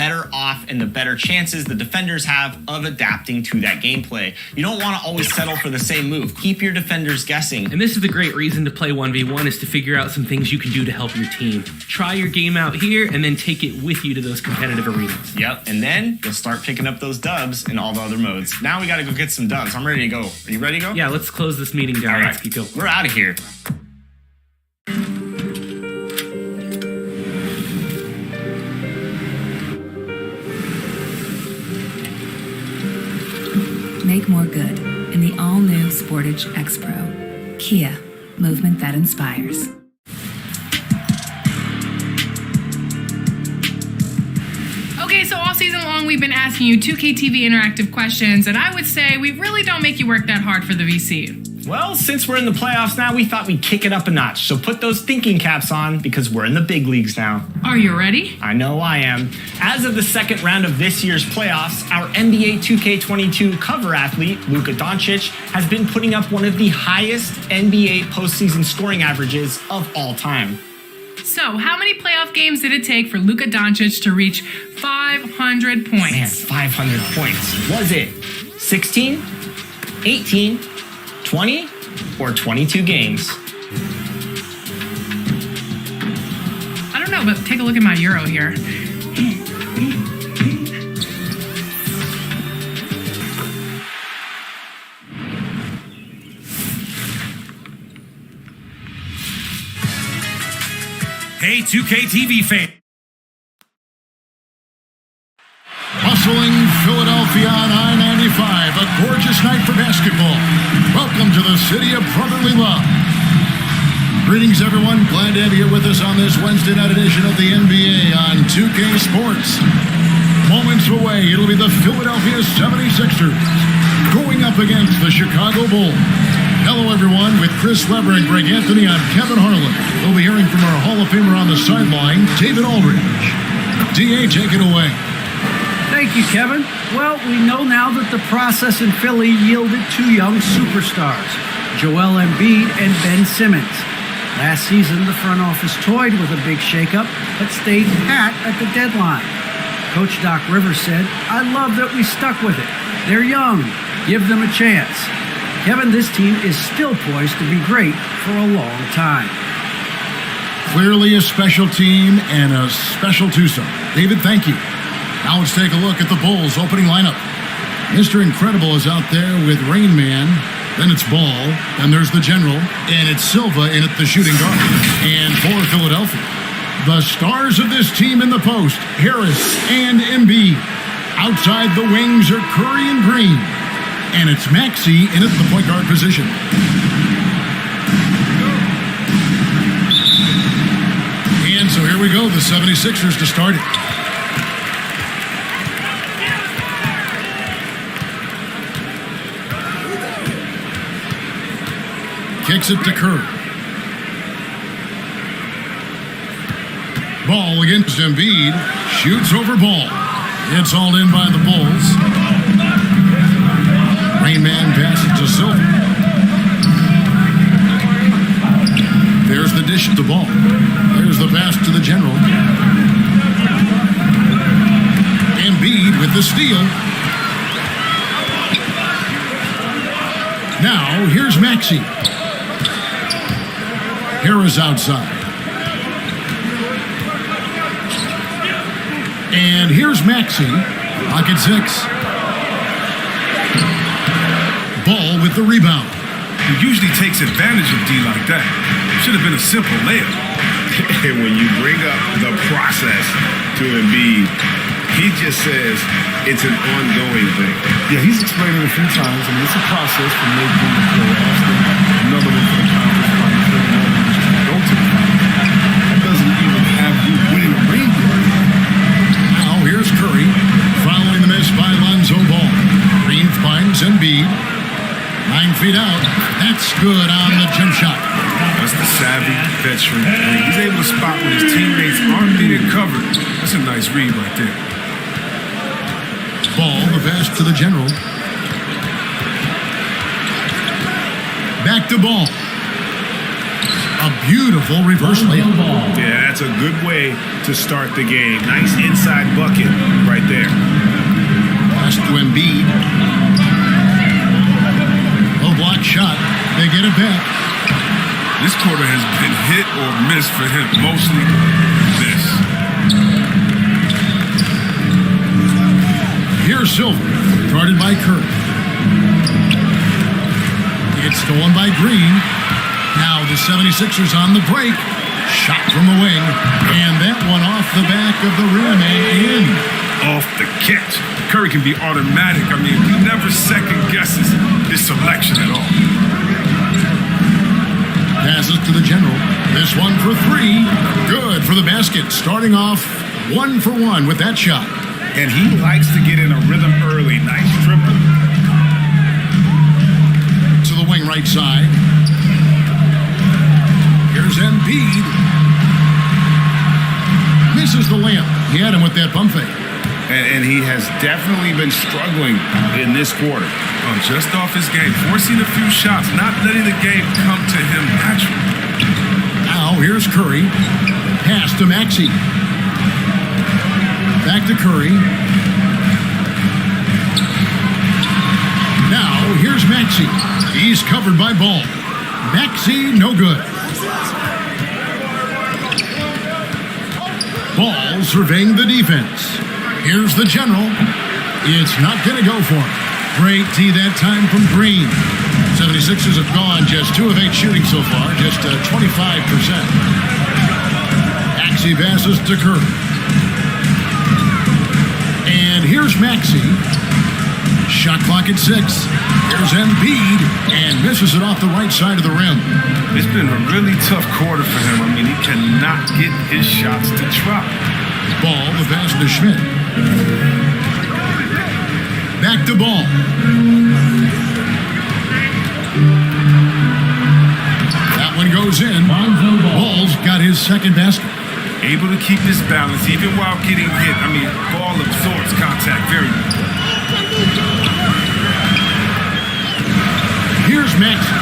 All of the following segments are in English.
better off and the better chances the defenders have of adapting to that gameplay. You don't want to always settle for the same move. Keep your defenders guessing. And this is the great reason to play 1v1 is to figure out some things you can do to help your team. Try your game out here and then take it with you to those competitive arenas. Yep, and then you'll start picking up those dubs in all the other modes. Now we gotta go get some dubs. I'm ready to go. Are you ready to go? Yeah, let's close this meeting down. All right, Let's get going. we're out of here. Make more good in the all-new Sportage X Pro. Kia, movement that inspires. Okay, so all season long we've been asking you 2KTV interactive questions, and I would say we really don't make you work that hard for the VC. Well, since we're in the playoffs now, we thought we'd kick it up a notch. So put those thinking caps on because we're in the big leagues now. Are you ready? I know I am. As of the second round of this year's playoffs, our NBA 2K22 cover athlete, Luka Doncic, has been putting up one of the highest NBA postseason scoring averages of all time. So, how many playoff games did it take for Luka Doncic to reach 500 points? Man, 500 points. Was it 16, 18, 20, or 22 games? I don't know, but take a look at my Euro here. Hey, 2KTV fan. Bustling Philadelphia on I-95, a gorgeous night for basketball. Welcome to the city of brotherly love. Greetings, everyone. Glad to have you here with us on this Wednesday night edition of the NBA on 2K Sports. Moments away, it'll be the Philadelphia 76ers going up against the Chicago Bulls. Hello, everyone. With Chris Webber and Greg Anthony, I'm Kevin Harlan. We'll be hearing from our Hall of Famer on the sideline, David Aldridge. DA, take it away. Thank you, Kevin. Well, we know now that the process in Philly yielded two young superstars, Joel Embiid and Ben Simmons. Last season, the front office toyed with a big shakeup, but stayed pat at the deadline. Coach Doc Rivers said, "I love that we stuck with it. They're young. Give them a chance." Kevin, this team is still poised to be great for a long time. Clearly a special team and a special twosome. David, thank you. Now let's take a look at the Bulls' opening lineup. Mr. Incredible is out there with Rain Man. Then it's Ball. Then there's the General. And it's Silva in at the shooting guard. And for Philadelphia, the stars of this team in the post, Harris and Embiid. Outside the wings are Curry and Green. And it's Maxey in at the point guard position. And so here we go, the 76ers to start it. Kicks it to Curry. Ball against Embiid. Shoots over Ball. It's hauled in by the Bulls. Rain Man passes to Silva. There's the dish to the Ball. There's the pass to the General. Embiid with the steal. Now, here's Maxey. Harris outside. And here's Maxey. Pocket six. Ball with the rebound. He usually takes advantage of D like that. Should have been a simple layup. And when you bring up the process to Embiid, he just says it's an ongoing thing. Yeah, he's explained it a few times. I mean, it's a process from making the playoffs. Another one for the conference finals. Go to the finals. That doesn't even have you winning a ring. Now here's Curry following the miss by Lonzo Ball. Green finds Embiid. 9 feet out. That's good on the jump shot. That's the savvy veteran. He's able to spot when his teammates aren't being covered. That's a nice read right there. Ball, the pass to the General. Back to Ball. A beautiful reverse layup. Yeah, that's a good way to start the game. Nice inside bucket. hit or miss for him. Mostly miss. Here's Silver, guarded by Curry. It's stolen by Green. Now the 76ers on the break. Shot from the wing. And that one off the back of the rim and in. Off the catch. Curry can be automatic. I mean, he never second guesses his selection at all. Passes to the general. This one for three. Good for the basket. Starting off 1 for 1 with that shot. And he likes to get in a rhythm early. Nice triple. To the wing right side. Here's Embiid. Misses the layup. He had him with that bump fake. And he has definitely been struggling in this quarter. Oh, just off his game. Forcing a few shots. Not letting the game come to him naturally. Now here's Curry. Pass to Maxey. Back to Curry. Now here's Maxey. He's covered by Ball. Maxey, no good. Ball surveying the defense. Here's the general. It's not going to go for him. Great D that time from Green. 76ers have gone just 2 of 8 shooting so far, just 25%. Maxey passes to Curry. And here's Maxey. Shot clock at 6. Here's Embiid, and misses it off the right side of the rim. It's been a really tough quarter for him. I mean, he cannot get his shots to drop. Ball, the pass to Schmidt. Back to Ball. That one goes in. Ball's got his second basket. Able to keep his balance even while getting hit. I mean, Ball absorbs contact very well. Here's Maxey.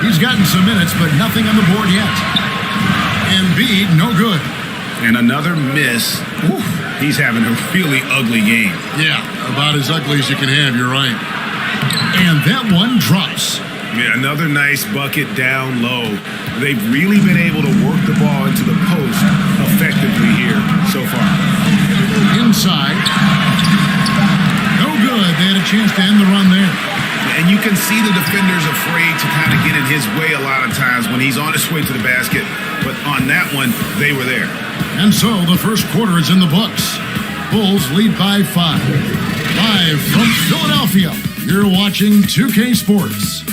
He's gotten some minutes, but nothing on the board yet. Embiid, no good. And another miss. Oof, he's having a really ugly game. Yeah, about as ugly as you can have, you're right. And that one drops. Yeah, another nice bucket down low. They've really been able to work the ball into the post effectively here so far. Inside. No good. They had a chance to end the run there. And you can see the defenders afraid to kind of get in his way a lot of times when he's on his way to the basket. But on that one, they were there. And so the first quarter is in the books. Bulls lead by 5. Live from Philadelphia, you're watching 2K Sports.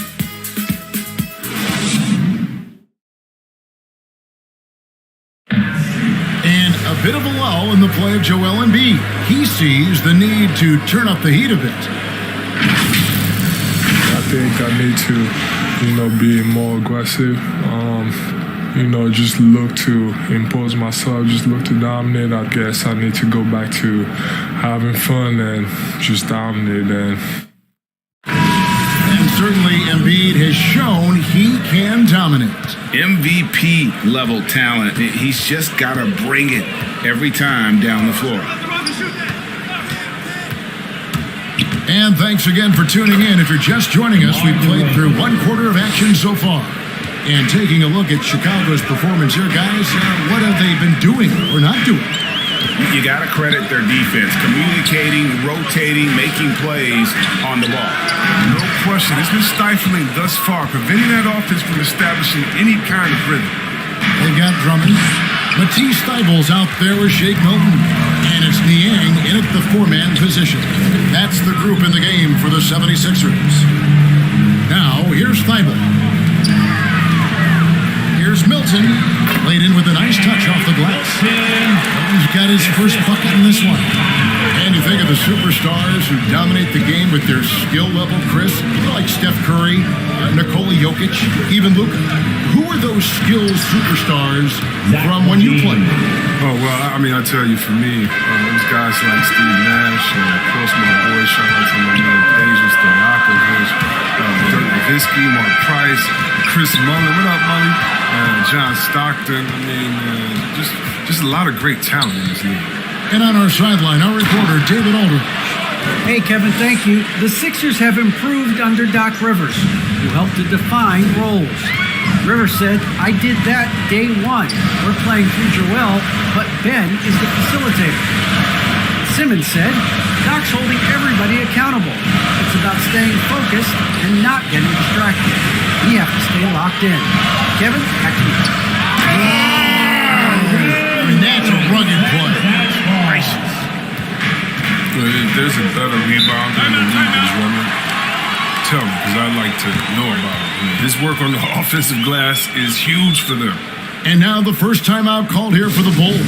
And a bit of a lull in the play of Joel Embiid. He sees the need to turn up the heat a bit. I think I need to, be more aggressive. Just look to impose myself, just look to dominate. I guess I need to go back to having fun and just dominate. And certainly Embiid has shown he can dominate. MVP level talent. He's just got to bring it every time down the floor. And thanks again for tuning in. If you're just joining us, we've played through 1 quarter of action so far. And taking a look at Chicago's performance here, guys, what have they been doing or not doing? You got to credit their defense, communicating, rotating, making plays on the ball. No question. It's been stifling thus far, preventing that offense from establishing any kind of rhythm. They've got Drummond. Matisse Thybulle's out there with Shake Milton. And it's Niang in at the 4-man position. That's the group in the game for the 76ers. Now, here's Thybulle. Here's Milton. Laid in with a nice touch off the glass. He's got his first bucket in this one. And you think of the superstars who dominate the game with their skill level, Chris, like Steph Curry, Nikola Jokic, even Luka. Who are those skills superstars from when you played? Oh, well, I tell you, for me, those guys like Steve Nash, and of course my boy, shout out to my man, Peja Stojakovic, Dirk Nowitzki, Mark Price, Chris Mullin, what up, Mully? John Stockton, just a lot of great talent in this league. And on our sideline, our reporter, David Aldridge. Hey, Kevin, thank you. The Sixers have improved under Doc Rivers, who helped to define roles. Rivers said, I did that day one. We're playing through Joel, but Ben is the facilitator. Simmons said, Doc's holding everybody accountable. It's about staying focused and not getting distracted. We have to stay locked in. Kevin, back to you. And that's a rugged play. If there's a better rebounder in the league than Drummond, tell me, because I'd like to know about it. His work on the offensive glass is huge for them. And now the first timeout called here for the Bulls.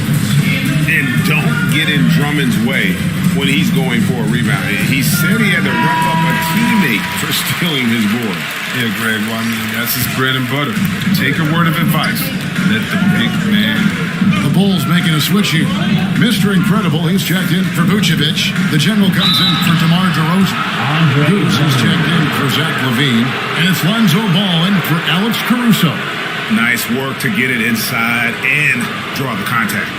And don't get in Drummond's way when he's going for a rebound. He said he had to rough up a teammate for stealing his board. Yeah, Greg, well, I mean, that's his bread and butter. Take a word of advice. Let the big man. The Bulls making a switch here. Mr. Incredible, he's checked in for Vucevic. The general comes in for DeMar DeRozan. Goose is checked in for Zach LaVine. And it's Lonzo Ball in for Alex Caruso. Nice work to get it inside and draw the contact.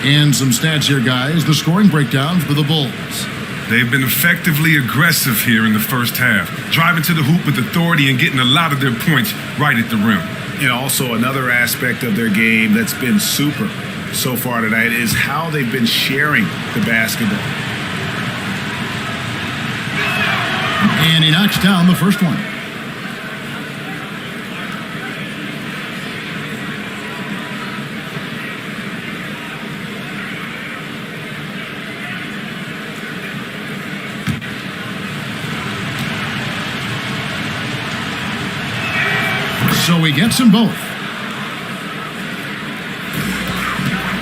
And some stats here, guys. The scoring breakdown for the Bulls. They've been effectively aggressive here in the first half, driving to the hoop with authority and getting a lot of their points right at the rim. And also another aspect of their game that's been super so far tonight is how they've been sharing the basketball. And he knocks down the first one. So he gets them both.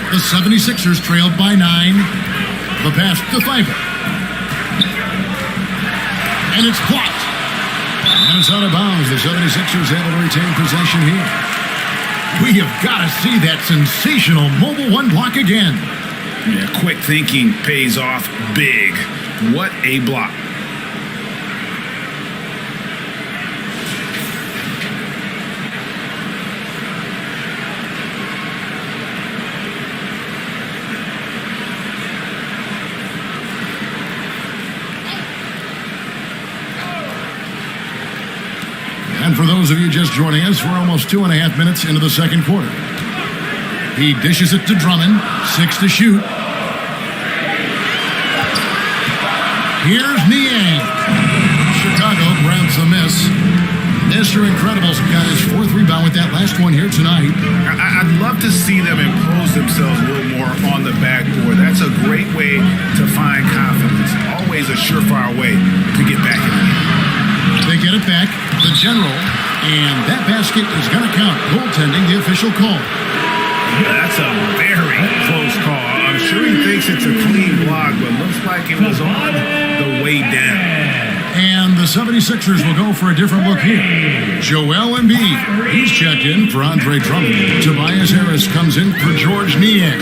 The 76ers trailed by 9. The pass to Thybulle. And it's blocked. And it's out of bounds. The 76ers able to retain possession here. We have got to see that sensational Mobile One block again. Yeah, quick thinking pays off big. What a block. And for those of you just joining us, we're almost 2.5 minutes into the second quarter. He dishes it to Drummond. 6 to shoot. Here's Niang. Chicago grabs the miss. Mr. Incredible's got his 4th rebound with that last one here tonight. I'd love to see them impose themselves a little more on the backboard. That's a great way to find confidence. Always a surefire way to get back in the game. They get it back, the general, and that basket is going to count. Goaltending, the official call. That's a very close call. I'm sure he thinks it's a clean block, but looks like it was on the way down. And the 76ers will go for a different look here. Joel Embiid, he's checked in for Andre Drummond. Tobias Harris comes in for George Niang.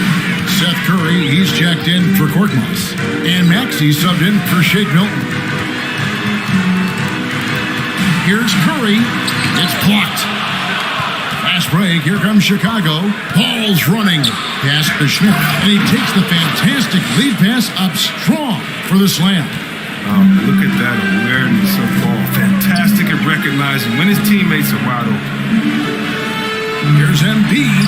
Seth Curry, he's checked in for Korkmaz. And Maxey subbed in for Shake Milton. Here's Curry. It's blocked. Fast break. Here comes Chicago. Ball's running. Pass to Schmidt. And he takes the fantastic lead pass up strong for the slam. Look at that awareness of ball. Fantastic at recognizing when his teammates are wide open. Here's Embiid.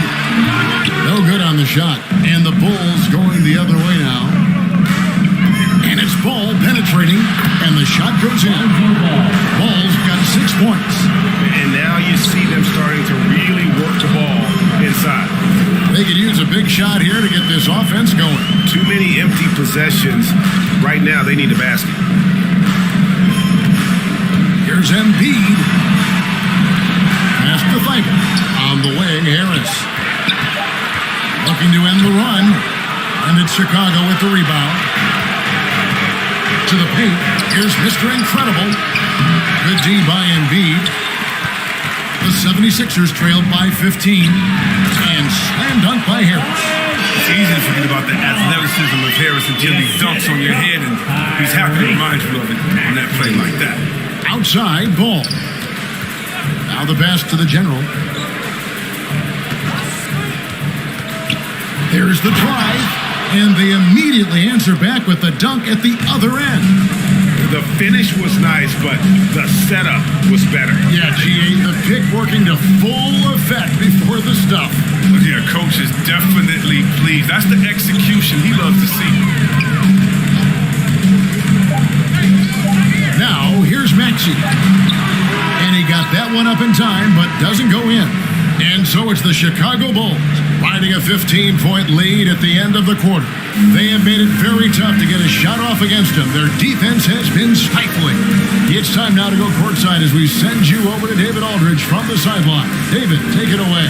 No good on the shot. And the Bulls going the other way now. And it's Ball penetrating. And the shot goes in. Ball's got 6 points. And now you see them starting to really work the ball inside. They could use a big shot here to get this offense going. Too many empty possessions. Right now, they need a basket. Here's Embiid. Pass to Thybulle. On the wing, Harris. Looking to end the run. And it's Chicago with the rebound. To the paint. Here's Mr. Incredible. Good D by Embiid. The 76ers trailed by 15. And slam dunk by Harris. It's easy to forget about the athleticism of Harris until he dunks on your head, and he's happy to remind you of it on that play like that. Outside, Ball. Now the pass to the general. There's the drive, and they immediately answer back with the dunk at the other end. The finish was nice, but the setup was better. Yeah, G8, the pick working to full effect before the stuff. Look here, coach is definitely pleased. That's the execution he loves to see. Now, here's Maxey. And he got that one up in time, but doesn't go in. And so it's the Chicago Bulls riding a 15-point lead at the end of the quarter. They have made it very tough to get a shot off against them. Their defense has been stifling. It's time now to go courtside as we send you over to David Aldridge from the sideline. David, take it away.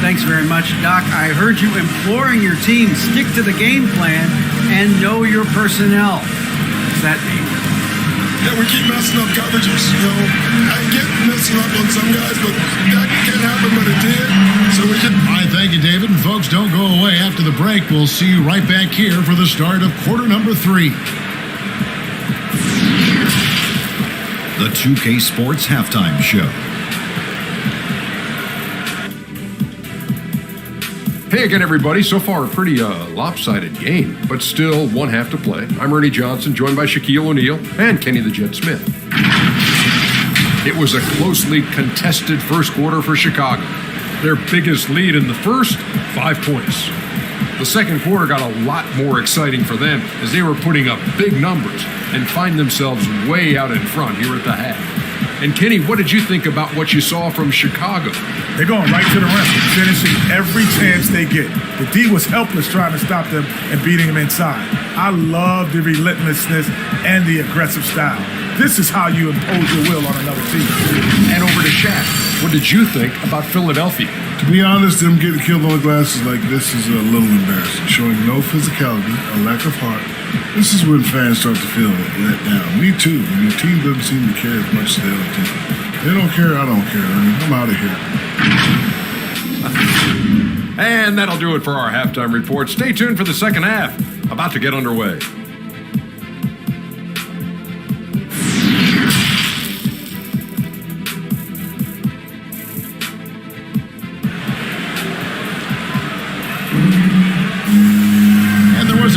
Thanks very much, Doc. I heard you imploring your team stick to the game plan and know your personnel. What does that mean? Yeah, we keep messing up coverages. I get messing up on some guys, but that can't happen, but it did. So we can. All right, thank you, David. And folks, don't go away. After the break, we'll see you right back here for the start of quarter number 3. The 2K Sports Halftime Show. Hey again, everybody. So far, a pretty lopsided game, but still one half to play. I'm Ernie Johnson, joined by Shaquille O'Neal and Kenny the Jet Smith. It was a closely contested first quarter for Chicago. Their biggest lead in the first, 5 points. The second quarter got a lot more exciting for them as they were putting up big numbers and find themselves way out in front here at the half. And Kenny, what did you think about what you saw from Chicago? They're going right to the rim, finishing every chance they get. The D was helpless trying to stop them and beating them inside. I love the relentlessness and the aggressive style. This is how you impose your will on another team. And over to Shaq. What did you think about Philadelphia? To be honest, them getting killed on the glasses like this is a little embarrassing. Showing no physicality, a lack of heart. This is when fans start to feel let down. Me too. When your team doesn't seem to care as much as the other team. They don't care, I don't care. I'm out of here. And that'll do it for our halftime report. Stay tuned for the second half. About to get underway.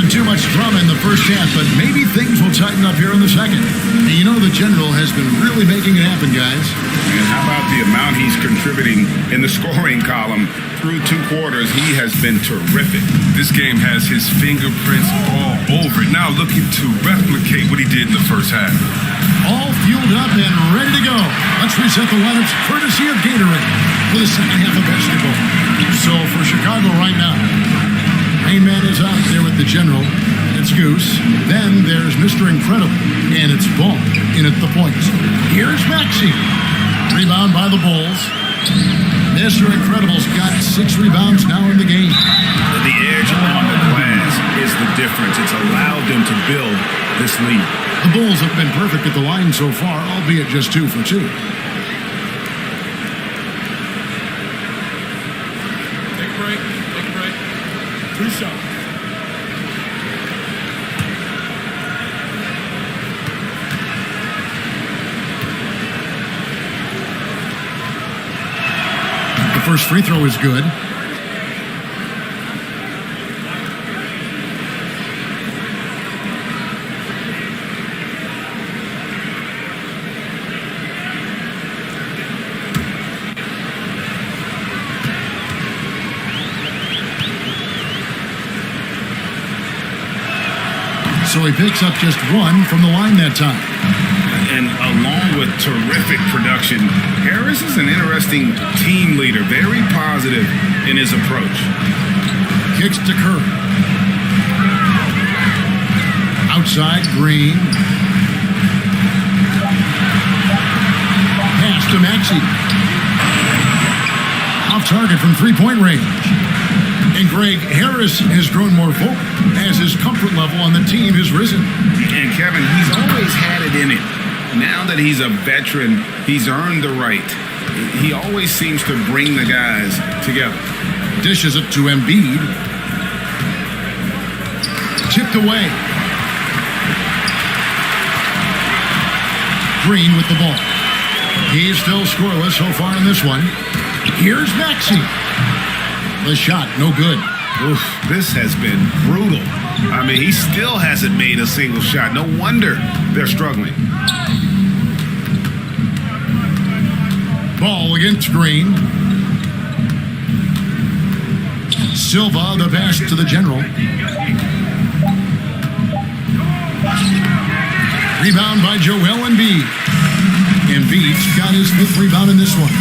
Too much drama in the first half, but maybe things will tighten up here in the second. And you know the General has been really making it happen, guys. And how about the amount he's contributing in the scoring column through 2 quarters? He has been terrific. This game has his fingerprints all over it. Now looking to replicate what he did in the first half. All fueled up and ready to go. Let's reset the lineups courtesy of Gatorade for the second half of basketball. So for Chicago right now, main man is out there with the General. It's Goose. Then there's Mr. Incredible. And it's Ball in at the point. Here's Maxey. Rebound by the Bulls. Mr. Incredible's got 6 rebounds now in the game. The edge on the glass is the difference. It's allowed them to build this lead. The Bulls have been perfect at the line so far, albeit just 2 for 2. Take a break. 2 shots. The first free throw is good. So he picks up just 1 from the line that time. And along with terrific production, Harris is an interesting team leader, very positive in his approach. Kicks to Curry. Outside, Green. Pass to Maxey. Off target from 3-point range. And Greg, Harris has grown more vocal as his comfort level on the team has risen. And Kevin, he's always had it in him. Now that he's a veteran, he's earned the right. He always seems to bring the guys together. Dishes it to Embiid. Chipped away. Green with the ball. He's still scoreless so far in this one. Here's Maxey. The shot, no good. Oof, this has been brutal. I mean, he still hasn't made a single shot. No wonder they're struggling. Ball against Green. Silva, the pass to the general. Rebound by Joel Embiid. Embiid's got his 5th rebound in this one.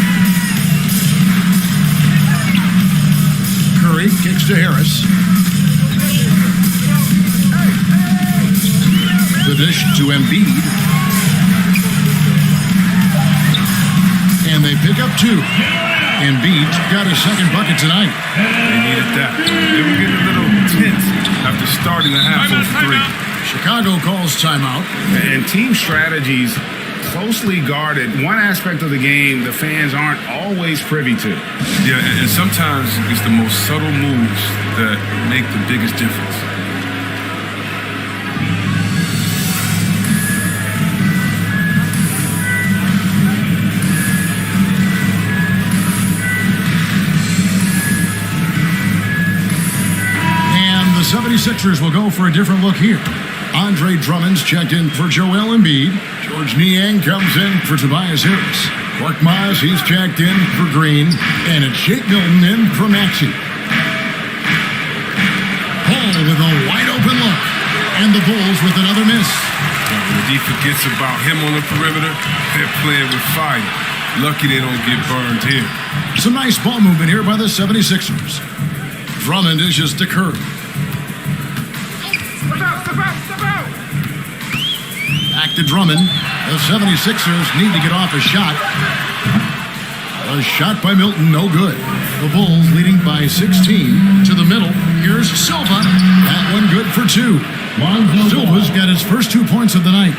Curry kicks to Harris. The dish to Embiid. And they pick up 2. Embiid's got his 2nd bucket tonight. They needed that. They were getting a little tense after starting the half on 3. Chicago calls timeout. And team strategies closely guarded. One aspect of the game the fans aren't always privy to. Yeah, and sometimes it's the most subtle moves that make the biggest difference. And the 76ers will go for a different look here. Andre Drummond's checked in for Joel Embiid. George Niang comes in for Tobias Harris. Korkmaz, he's checked in for Green. And it's Shake Milton in for Maxey. Paul with a wide open look. And the Bulls with another miss. When D forgets about him on the perimeter, they're playing with fire. Lucky they don't get burned here. Some nice ball movement here by the 76ers. Drummond dishes to Curry. Back to Drummond. The 76ers need to get off a shot. A shot by Milton, no good. The Bulls leading by 16 to the middle. Here's Silva. That one good for 2. Silva's got his first 2 points of the night.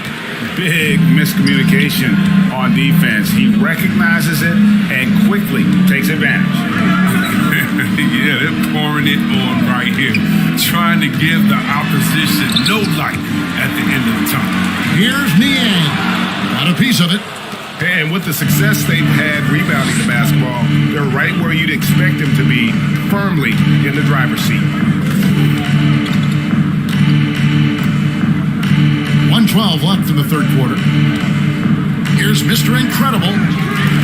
Big miscommunication on defense. He recognizes it and quickly takes advantage. Yeah, they're pouring it on right here. Trying to give the opposition no light at the end of the tunnel. Here's Niang. Got a piece of it. And with the success they've had rebounding the basketball, they're right where you'd expect them to be, firmly in the driver's seat. 1:12 left in the 3rd quarter. Here's Mr. Incredible.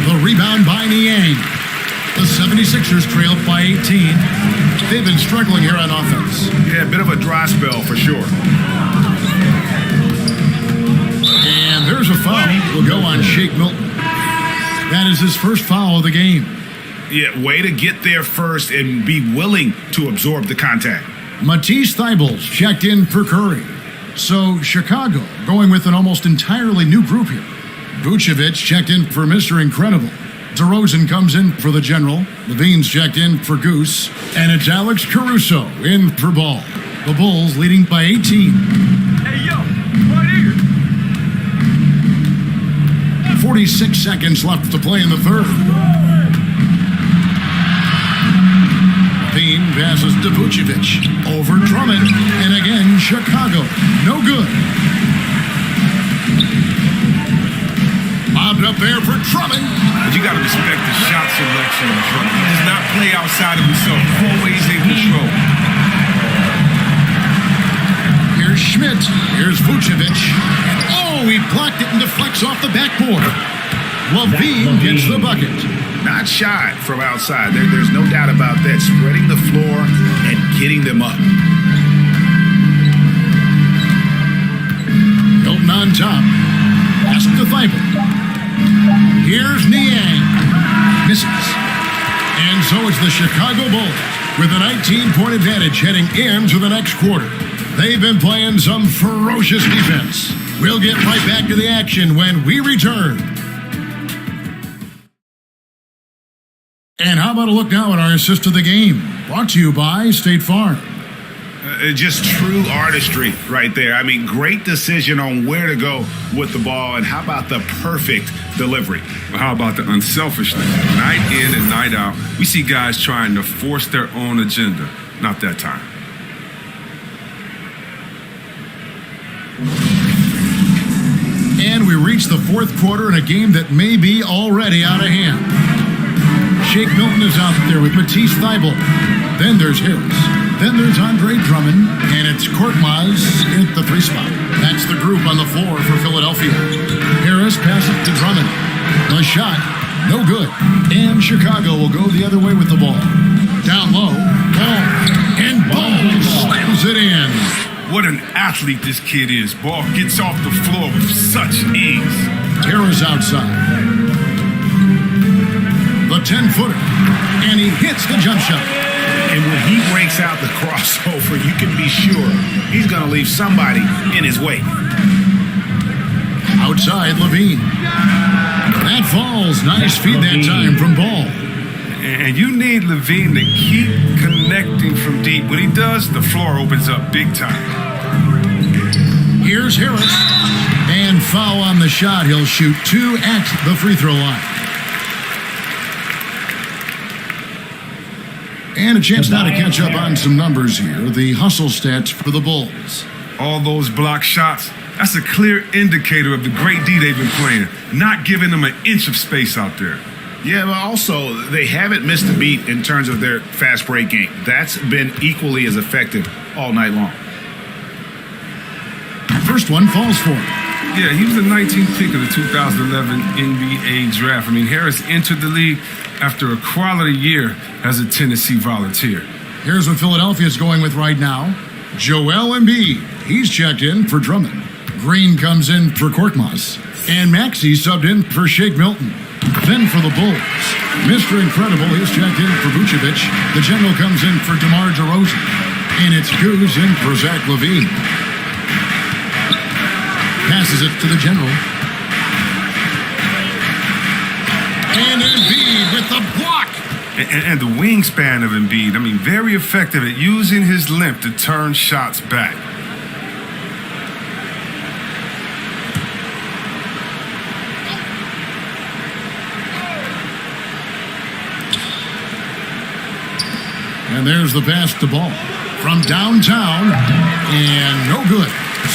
The rebound by Niang. The 76ers trail by 18. They've been struggling here on offense. Yeah, a bit of a dry spell for sure. And there's a foul. Will go on Shake Milton. That is his first foul of the game. Yeah, way to get there first and be willing to absorb the contact. Matisse Thybulle checked in for Curry. So Chicago going with an almost entirely new group here. Vucevic checked in for Mr. Incredible. DeRozan comes in for the General. Levine's checked in for Goose. And it's Alex Caruso in for Ball. The Bulls leading by 18. Hey, yo, right here. 46 seconds left to play in the 3rd. Levine passes to Vucevic. Over Drummond. And again, Chicago. No good. Bobbed up there for Drummond. But you got to respect the shot selection of Drummond. He does not play outside of himself. Always in control. Here's Schmidt. Here's Vucevic. Oh, he blocked it and deflects off the backboard. Levine gets the bucket. Not shy from outside. There's no doubt about that. Spreading the floor and getting them up. Milton on top. Pass to Thybulle. Here's Niang. Misses. And so it's the Chicago Bulls with a 19-point advantage heading into the next quarter. They've been playing some ferocious defense. We'll get right back to the action when we return. And how about a look now at our assist of the game? Brought to you by State Farm. Just true artistry right there. I mean, great decision on where to go with the ball, and how about the perfect delivery? Well, how about the unselfishness? Night in and night out, we see guys trying to force their own agenda. Not that time. And we reach the 4th quarter in a game that may be already out of hand. Shake Milton is out there with Matisse Thybulle. Then there's Harris. Then there's Andre Drummond, and it's Korkmaz at the 3 spot. That's the group on the floor for Philadelphia. Harris passes to Drummond. The shot, no good. And Chicago will go the other way with the ball. Down low, Ball. And Ball slams it in. What an athlete this kid is. Ball gets off the floor with such ease. Harris outside. The 10-footer. And he hits the jump shot. And when he breaks out the crossover, you can be sure he's going to leave somebody in his way. Outside, Levine. That falls. Nice feed that time from Ball. And you need Levine to keep connecting from deep. When he does, the floor opens up big time. Here's Harris. And foul on the shot. He'll shoot 2 at the free throw line. And a chance now to catch up on some numbers here. The hustle stats for the Bulls. All those block shots, that's a clear indicator of the great D they've been playing. Not giving them an inch of space out there. Yeah, but also, they haven't missed a beat in terms of their fast break game. That's been equally as effective all night long. First one falls for him. Yeah, he was the 19th pick of the 2011 NBA draft. I mean, Harris entered the league after a quality year as a Tennessee Volunteer. Here's what Philadelphia's going with right now. Joel Embiid. He's checked in for Drummond. Green comes in for Korkmaz. And Maxey subbed in for Shake Milton. Then for the Bulls, Mr. Incredible is checked in for Vucevic. The general comes in for DeMar DeRozan. And it's Goose in for Zach LaVine. Passes it to the general. And Embiid with the block. And the wingspan of Embiid, I mean, very effective at using his length to turn shots back. And there's the pass to Ball from downtown, and no good.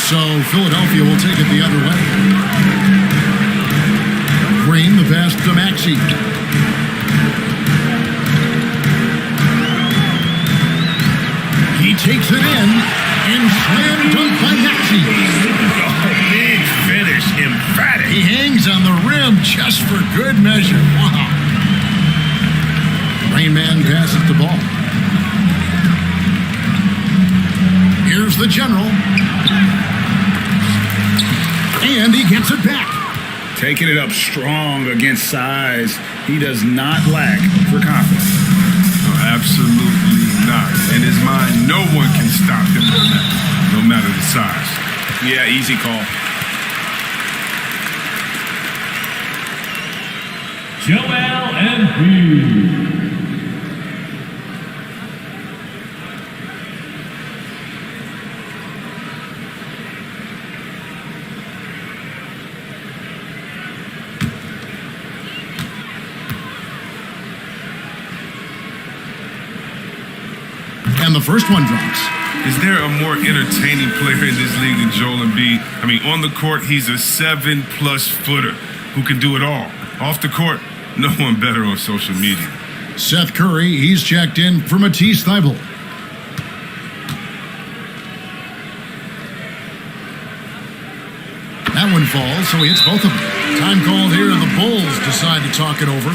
So Philadelphia will take it the other way. Green, the pass to Maxey. He takes it in, and slam dunk by Maxey. Big finish, emphatic. He hangs on the rim just for good measure. Wow. Rain Man passes the ball. Here's the general. And he gets it back. Taking it up strong against size. He does not lack for confidence. Oh, absolutely not. In his mind, no one can stop him no matter the size. Yeah, easy call. Joel Embiid. And the first one drops. Is there a more entertaining player in this league than Joel Embiid? I mean, on the court, he's a 7+ footer who can do it all. Off the court, no one better on social media. Seth Curry, he's checked in for Matisse Thybulle. That one falls, so he hits both of them. Time called here, the Bulls decide to talk it over.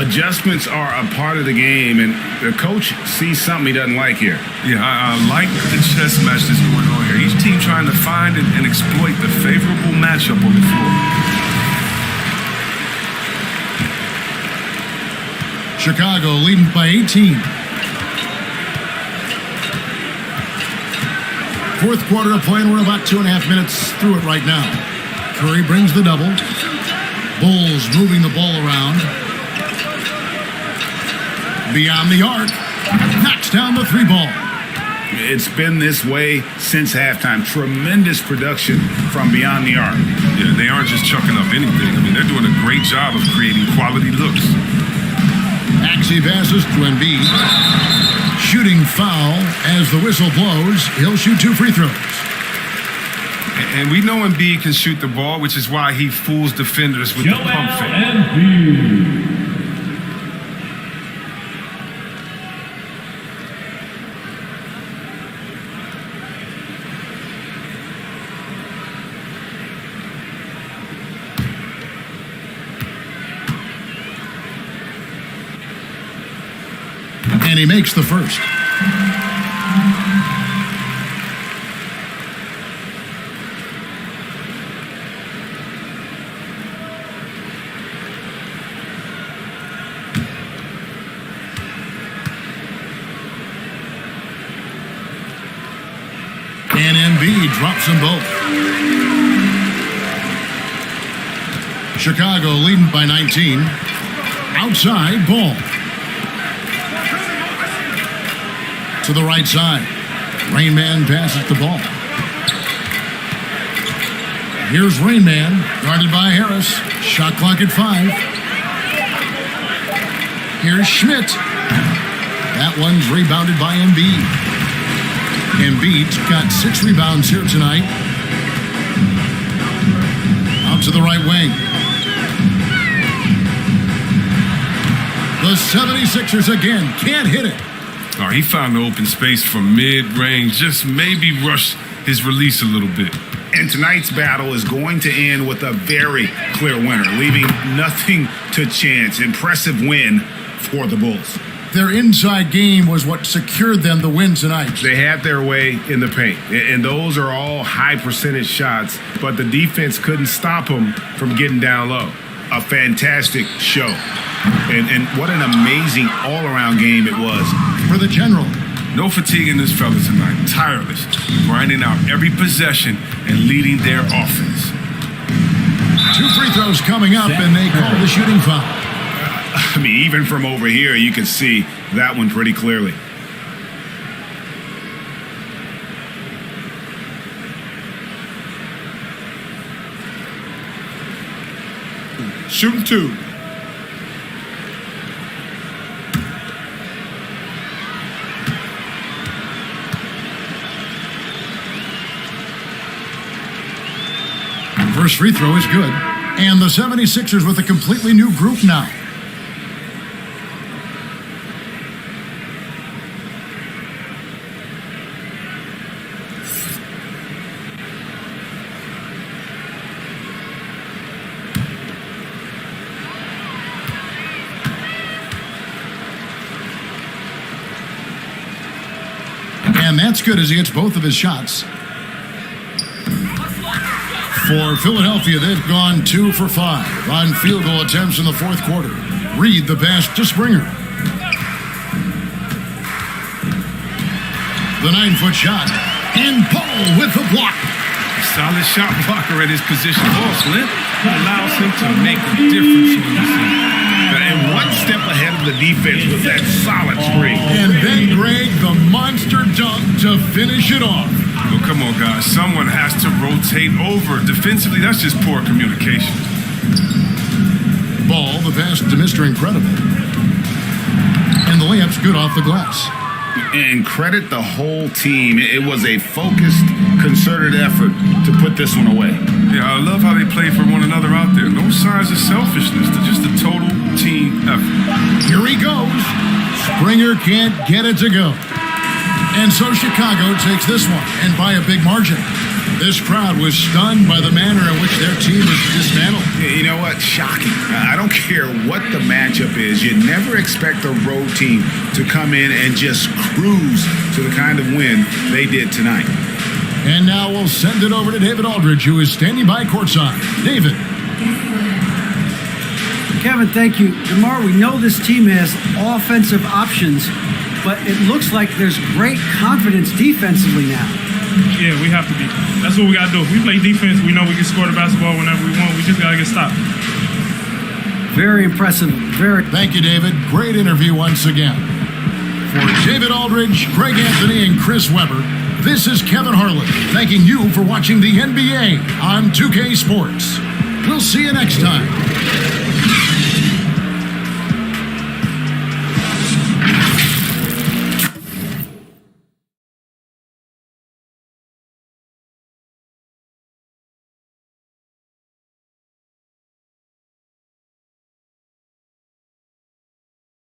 Adjustments are a part of the game, and the coach sees something he doesn't like here. Yeah, I like the chess match that's going on here. Each team trying to find and exploit the favorable matchup on the floor. Chicago leading by 18. Fourth quarter of play, and we're about 2.5 minutes through it right now. Curry brings the double. Bulls moving the ball around. Beyond the arc. Knocks down the 3 ball. It's been this way since halftime. Tremendous production from beyond the arc. Yeah, they aren't just chucking up anything. I mean, they're doing a great job of creating quality looks. Maxey passes to Embiid. Shooting foul as the whistle blows. He'll shoot 2 free throws. And we know Embiid can shoot the ball, which is why he fools defenders with the pump fake. Embiid. And he makes the first. And Embiid drops them both. Chicago leading by 19. Outside, Ball. To the right side. Rain Man passes the ball. Here's Rain Man, guarded by Harris. Shot clock at 5. Here's Schmidt. That one's rebounded by Embiid. Embiid's got 6 rebounds here tonight. Out to the right wing. The 76ers again can't hit it. Oh, he found the open space from mid-range. Just maybe rush his release a little bit. And tonight's battle is going to end with a very clear winner, leaving nothing to chance. Impressive win for the Bulls. Their inside game was what secured them the win tonight. They had their way in the paint, and those are all high percentage shots, but the defense couldn't stop them from getting down low. A fantastic show. And what an amazing all-around game it was. For the General. No fatigue in this fella tonight. Tireless. Grinding out every possession and leading their offense. 2 free throws coming up, and they call the shooting foul. I mean, even from over here, you can see that one pretty clearly. Shooting 2. First free throw is good. And the 76ers with a completely new group now. And that's good as he hits both of his shots. For Philadelphia, they've gone 2 for 5 on field goal attempts in the fourth quarter. Reed the pass to Springer. The 9-foot shot. And Paul with the block. Solid shot blocker at his position. Oh, Flint allows him to make a difference on the scene. And one step ahead of the defense with that solid screen. And then Greg, the monster dunk to finish it off. Oh, come on, guys. Someone has to rotate over. Defensively, that's just poor communication. Ball, the pass to Mr. Incredible. And the layup's good off the glass. And credit the whole team. It was a focused, concerted effort to put this one away. Yeah, I love how they play for one another out there. No signs of selfishness. They're just a total team effort. Here he goes. Springer can't get it to go. And so Chicago takes this one, and by a big margin. This crowd was stunned by the manner in which their team was dismantled. You know what? Shocking. I don't care what the matchup is. You never expect a road team to come in and just cruise to the kind of win they did tonight. And now we'll send it over to David Aldridge, who is standing by courtside. David. Kevin, thank you. DeMar, we know this team has offensive options, but it looks like there's great confidence defensively now. Yeah, we have to be. That's what we got to do. If we play defense, we know we can score the basketball whenever we want. We just got to get stopped. Very impressive. Thank you, David. Great interview once again. For David Aldridge, Greg Anthony, and Chris Webber, this is Kevin Harlan thanking you for watching the NBA on 2K Sports. We'll see you next time.